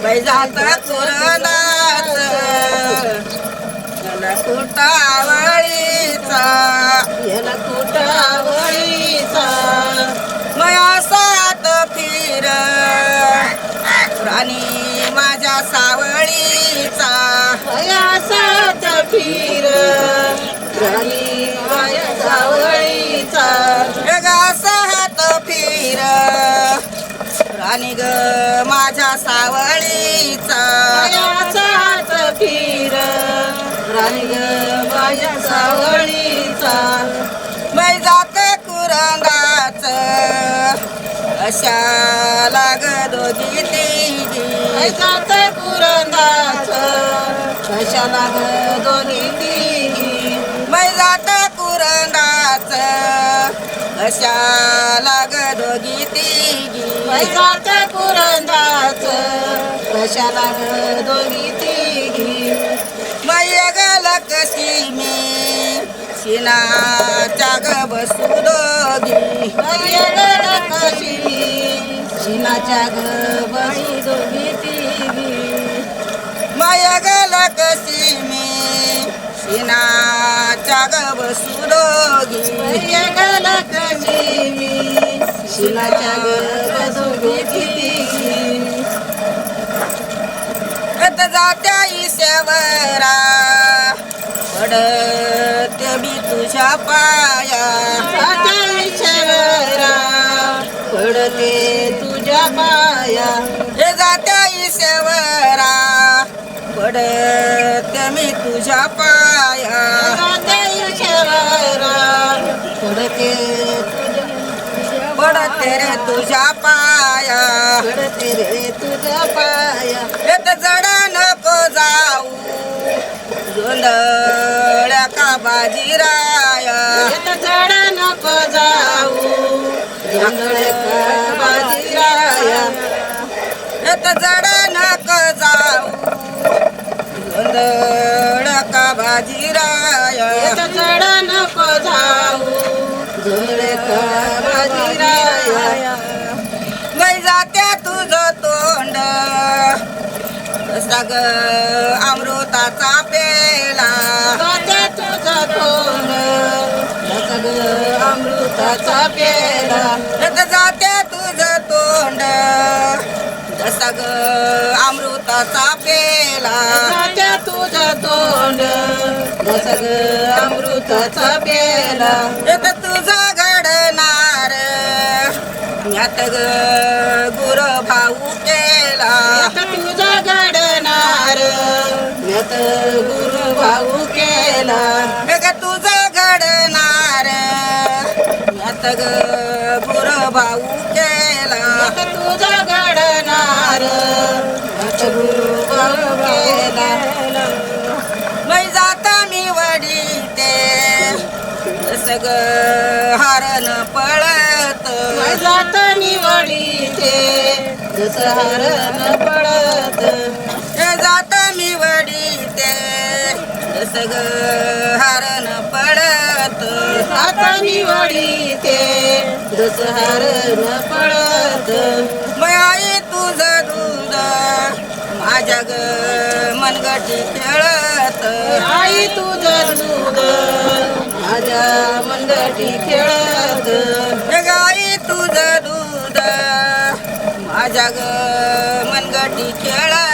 बैजात कुरणाच याला कुटावळीचा मया सात फिर राणी माझ्या सावळीचा गा सात फिर राणी ग माझ्या सावळीचा मै जात कुरंगाच अशा लाग दोघी तिघी मै जात कुरंगाच अशा लाग दोघी तिघी मै गल कशी मी शिनाच्या ग बसू दोघी माय गल कशी मी शिनाच्या ग बसू दोघी जात्या ईश्वरा पडत मी तुझ्या पाया पडते तुझ्या पाया हे जात्या ईश्वरा पडत मी तुझ्या पाया पडते रे तुझ्या पाया येत जड नको जाऊ गोंधळ्या का बाजीराया येत जड नको जाऊ गोंधळ का बाजीराया मै जात्या तुझं तोंड सग अमृताचा पेला अमृताचा पेला जात्या तुझं तोंड सग अमृताचा पेला तुझं तोंड अमृताचा पेला तुझा घडणार यात ग गुर भाऊ केला तुझा घडणार गुरु भाऊ केला तुझा घडणार यात ग गुर भाऊ केला तुझा घडणार गुरु भाऊ केला मै जाता मी वडीते सग हरण पळत जात निवडीते जस हरण पळत जात मी वडीते सग हरण पळत जात निवडीते जस हरण पळत आई तुझं दूध माझ्या ग मनगटी खेळत आई तुझं दूध माझ्या मनगटी खेळत गाई तुझं दूध माझ्या ग मनगटी खेळत